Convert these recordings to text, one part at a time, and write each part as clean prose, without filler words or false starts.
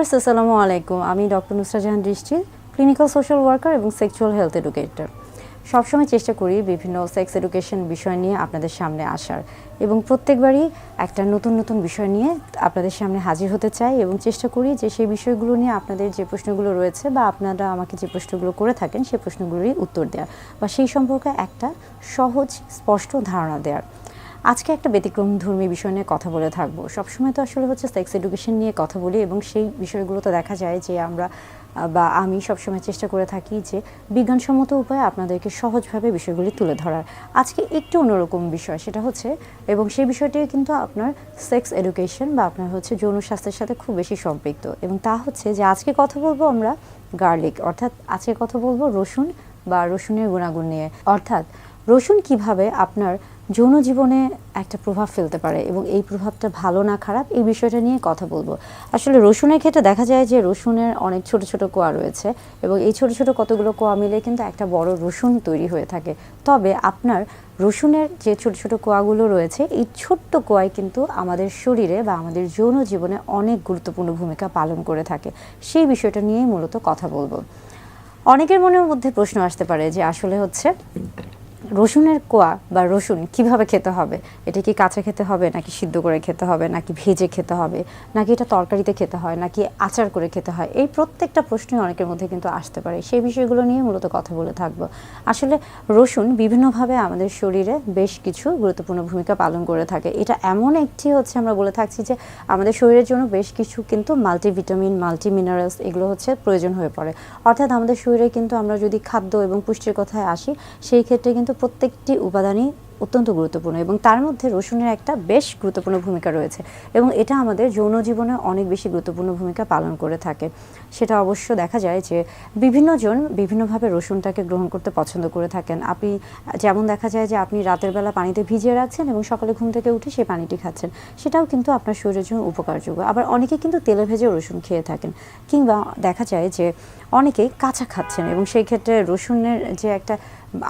আসসালামু আলাইকুম। আমি ডক্টর নুসরাত জাহান দৃষ্টি, ক্লিনিক্যাল সোশ্যাল ওয়ার্কার এবং সেক্সুয়াল হেলথ এডুকেটর। সবসময় চেষ্টা করি বিভিন্ন সেক্স এডুকেশন বিষয় নিয়ে আপনাদের সামনে আসার এবং প্রত্যেকবারই একটা নতুন নতুন বিষয় নিয়ে আপনাদের সামনে হাজির হতে চাই এবং চেষ্টা করি যে সেই বিষয়গুলো নিয়ে আপনাদের যে প্রশ্নগুলো রয়েছে বা আপনারা আমাকে যে প্রশ্নগুলো করে থাকেন সেই প্রশ্নগুলোরই উত্তর দেওয়ার বা সেই সম্পর্কে একটা সহজ স্পষ্ট ধারণা দেওয়ার। আজকে একটা ব্যতিক্রমধর্মী বিষয় নিয়ে কথা বলে থাকবো। সবসময় তো আসলে হচ্ছে সেক্স এডুকেশন নিয়ে কথা বলি এবং সেই বিষয়গুলো তো দেখা যায় যে আমরা বা আমি সবসময় চেষ্টা করে থাকি যে বিজ্ঞানসম্মত উপায়ে আপনাদেরকে সহজভাবে বিষয়গুলি তুলে ধরার। আজকে একটু অন্যরকম বিষয়, সেটা হচ্ছে এবং সেই বিষয়টি কিন্তু আপনার সেক্স এডুকেশন বা আপনার হচ্ছে যৌন স্বাস্থ্যের সাথে খুব বেশি সম্পৃক্ত এবং তা হচ্ছে যে আজকে কথা বলবো আমরা গার্লিক, অর্থাৎ আজকে কথা বলবো রসুন বা রসুনের গুণাগুণ নিয়ে, অর্থাৎ রসুন কিভাবে আপনার যৌন জীবনে একটা প্রভাব ফেলতে পারে এবং এই প্রভাবটা ভালো না খারাপ এই বিষয়টা নিয়ে কথা বলবো। আসলে রসুনের ক্ষেত্রে দেখা যায় যে রসুনের অনেক ছোট ছোট কোয়া রয়েছে এবং এই ছোট ছোট কতগুলো কোয়া মিলে কিন্তু একটা বড় রসুন তৈরি হয়ে থাকে। তবে আপনার রসুনের যে ছোট ছোট কোয়াগুলো রয়েছে এই ছোট্ট কোয়াই কিন্তু আমাদের শরীরে বা আমাদের যৌন জীবনে অনেক গুরুত্বপূর্ণ ভূমিকা পালন করে থাকে। সেই বিষয়টা নিয়েই মূলত কথা বলবো। অনেকের মনের মধ্যে প্রশ্ন আসতে পারে যে আসলে হচ্ছে রসুনের কোয়া বা রসুন কিভাবে খেতে হবে, এটা কি কাঁচা খেতে হবে নাকি সিদ্ধ করে খেতে হবে নাকি ভেজে খেতে হবে নাকি এটা তরকারিতে খেতে হয় নাকি আচার করে খেতে হয়, এই প্রত্যেকটা প্রশ্নই অনেকের মধ্যে কিন্তু আসতে পারে। সেই বিষয়গুলো নিয়ে মূলত কথা বলে থাকবো। আসলে রসুন বিভিন্নভাবে আমাদের শরীরে বেশ কিছু গুরুত্বপূর্ণ ভূমিকা পালন করে থাকে। এটা এমন একটি হচ্ছে আমরা বলে থাকছি যে আমাদের শরীরের জন্য বেশ কিছু কিন্তু মাল্টিভিটামিন মাল্টি মিনারেলস এগুলো হচ্ছে প্রয়োজন হয়ে পড়ে। অর্থাৎ আমাদের শরীরে কিন্তু আমরা যদি খাদ্য এবং পুষ্টির কথায় আসি সেই ক্ষেত্রে কিন্তু প্রত্যেকটি উপাদানই অত্যন্ত গুরুত্বপূর্ণ এবং তার মধ্যে রসুনের একটা বেশ গুরুত্বপূর্ণ ভূমিকা রয়েছে এবং এটা আমাদের যৌন জীবনে অনেক বেশি গুরুত্বপূর্ণ ভূমিকা পালন করে থাকে। সেটা অবশ্য দেখা যায় যে বিভিন্ন জন বিভিন্নভাবে রসুনটাকে গ্রহণ করতে পছন্দ করে থাকেন। আপনি যেমন দেখা যায় যে আপনি রাতের বেলা পানিতে ভিজিয়ে রাখছেন এবং সকালে ঘুম থেকে উঠে সেই পানিটি খাচ্ছেন, সেটাও কিন্তু আপনার শরীরের জন্য উপকারযোগ্য। আবার অনেকে কিন্তু তেলে ভেজে রসুন খেয়ে থাকেন, কিংবা দেখা যায় যে অনেকেই কাঁচা খাচ্ছেন এবং সেই ক্ষেত্রে রসুনের যে একটা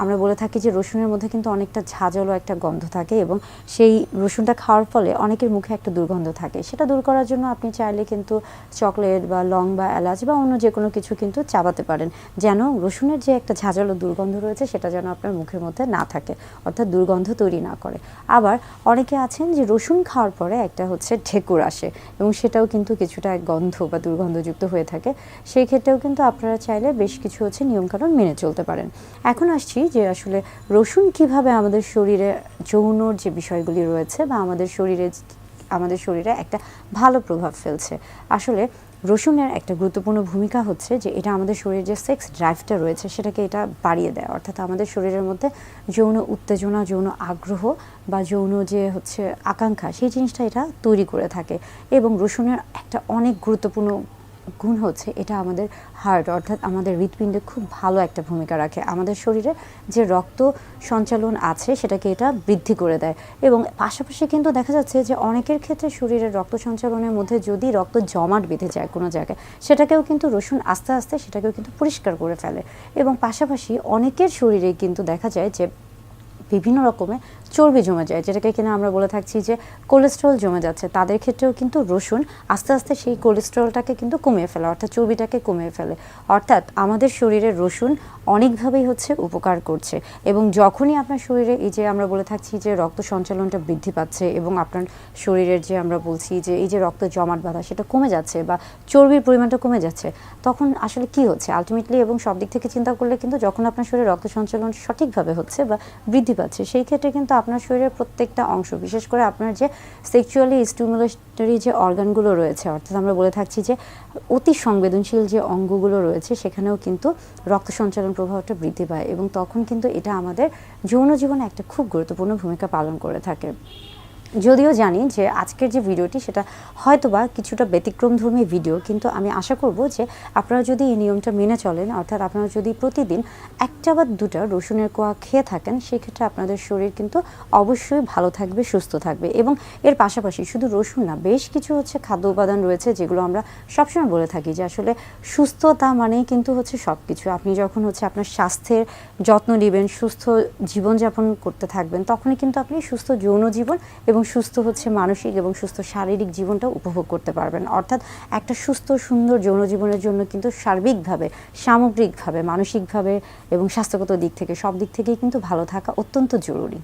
আমরা বলে থাকি যে রসুনের মধ্যে কিন্তু অনেকটা ঝাঁঝালো একটা গন্ধ থাকে এবং সেই রসুনটা খাওয়ার ফলে অনেকের মুখে একটা দুর্গন্ধ থাকে। সেটা দূর করার জন্য আপনি চাইলে কিন্তু চকলেট বা লং বা এলাচ বা অন্য যে কোনো কিছু কিন্তু চাবাতে পারেন, যেন রসুনের যে একটা ঝাঁঝালো দুর্গন্ধ রয়েছে সেটা যেন আপনার মুখের মধ্যে না থাকে, অর্থাৎ দুর্গন্ধ তৈরি না করে। আবার অনেকে আছেন যে রসুন খাওয়ার পরে একটা হচ্ছে ঢেকুর আসে এবং সেটাও কিন্তু কিছুটা গন্ধ বা দুর্গন্ধযুক্ত হয়ে থাকে। সেই ক্ষেত্রেও কিন্তু আপনারা চাইলে বেশ কিছু হচ্ছে নিয়মকানুন মেনে চলতে পারেন। এখন আসছি যে আসলে রসুন কিভাবে আমাদের শরীরে যৌনর যে বিষয়গুলি রয়েছে বা আমাদের শরীরে একটা ভালো প্রভাব ফেলছে। আসলে রসুনের একটা গুরুত্বপূর্ণ ভূমিকা হচ্ছে যে এটা আমাদের শরীরের যে সেক্স ড্রাইভটা রয়েছে সেটাকে এটা বাড়িয়ে দেয়, অর্থাৎ আমাদের শরীরের মধ্যে যৌন উত্তেজনা যৌন আগ্রহ বা যৌন যে হচ্ছে আকাঙ্ক্ষা সেই জিনিসটা এটা তৈরি করে থাকে। এবং রসুনের একটা অনেক গুরুত্বপূর্ণ গুণ হচ্ছে এটা আমাদের হার্ট অর্থাৎ আমাদের হৃৎপিণ্ডে খুব ভালো একটা ভূমিকা রাখে। আমাদের শরীরে যে রক্ত সঞ্চালন আছে সেটাকে এটা বৃদ্ধি করে দেয় এবং পাশাপাশি কিন্তু দেখা যাচ্ছে যে অনেকের ক্ষেত্রে শরীরের রক্ত সঞ্চালনের মধ্যে যদি রক্ত জমাট বেঁধে যায় কোনো জায়গায়, সেটাকেও কিন্তু রসুন আস্তে আস্তে সেটাকেও কিন্তু পরিষ্কার করে ফেলে। এবং পাশাপাশি অনেকের শরীরে কিন্তু দেখা যায় যে বিভিন্ন রকমের চর্বি জমে যায়, যেটাকে কিনা আমরা বলে থাকছি যে কোলেস্ট্রল জমে যাচ্ছে, তাদের ক্ষেত্রেও কিন্তু রসুন আস্তে আস্তে সেই কোলেস্ট্রলটাকে কিন্তু কমিয়ে ফেলে, অর্থাৎ চর্বিটাকে কমিয়ে ফেলে। অর্থাৎ আমাদের শরীরে রসুন অনেকভাবেই হচ্ছে উপকার করছে। এবং যখনই আপনার শরীরে এই যে আমরা বলে থাকছি যে রক্ত সঞ্চালনটা বৃদ্ধি পাচ্ছে এবং আপনার শরীরের যে আমরা বলছি যে এই যে রক্ত জমাট বাঁধা সেটা কমে যাচ্ছে বা চর্বির পরিমাণটা কমে যাচ্ছে, তখন আসলে কি হচ্ছে আলটিমেটলি এবং সব দিক থেকে চিন্তা করলে কিন্তু যখন আপনার শরীরে রক্ত সঞ্চালন সঠিকভাবে হচ্ছে বা বৃদ্ধি পাচ্ছে, সেই ক্ষেত্রে কিন্তু আপনার শরীরের প্রত্যেকটা অংশ, বিশেষ করে আপনার যে সেক্সুয়ালি স্টিমুলেটরি যে অর্গানগুলো রয়েছে, অর্থাৎ আমরা বলে থাকছি যে অতি সংবেদনশীল যে অঙ্গগুলো রয়েছে সেখানেও কিন্তু রক্ত সঞ্চালন প্রভাবটা বৃদ্ধি পায় এবং তখন কিন্তু এটা আমাদের যৌন জীবনে একটা খুব গুরুত্বপূর্ণ ভূমিকা পালন করে থাকে। যদিও জানি যে আজকের যে ভিডিওটি সেটা হয়তোবা কিছুটা ব্যতিক্রমধর্মী ভিডিও, কিন্তু আমি আশা করব যে আপনারা যদি এই নিয়মটা মেনে চলেন, অর্থাৎ আপনারা যদি প্রতিদিন একটা বা দুটা রসুনের কোয়া খেয়ে থাকেন, সেক্ষেত্রে আপনাদের শরীর কিন্তু অবশ্যই ভালো থাকবে সুস্থ থাকবে। এবং এর পাশাপাশি শুধু রসুন না, বেশ কিছু হচ্ছে খাদ্য উপাদান রয়েছে যেগুলো আমরা সবসময় বলে থাকি যে আসলে সুস্থতা মানেই কিন্তু হচ্ছে সব কিছু। আপনি যখন হচ্ছে আপনার স্বাস্থ্যের যত্ন নেবেন, সুস্থ জীবনযাপন করতে থাকবেন, তখনই কিন্তু আপনি সুস্থ যৌন জীবন এবং এবং সুস্থ হচ্ছে মানসিক এবং সুস্থ শারীরিক জীবনটা উপভোগ করতে পারবেন। অর্থাৎ একটা সুস্থ সুন্দর যৌন জীবনের জন্য কিন্তু সার্বিকভাবে, সামগ্রিকভাবে, মানসিকভাবে এবং স্বাস্থ্যগত দিক থেকে সব দিক থেকেই কিন্তু ভালো থাকা অত্যন্ত জরুরি।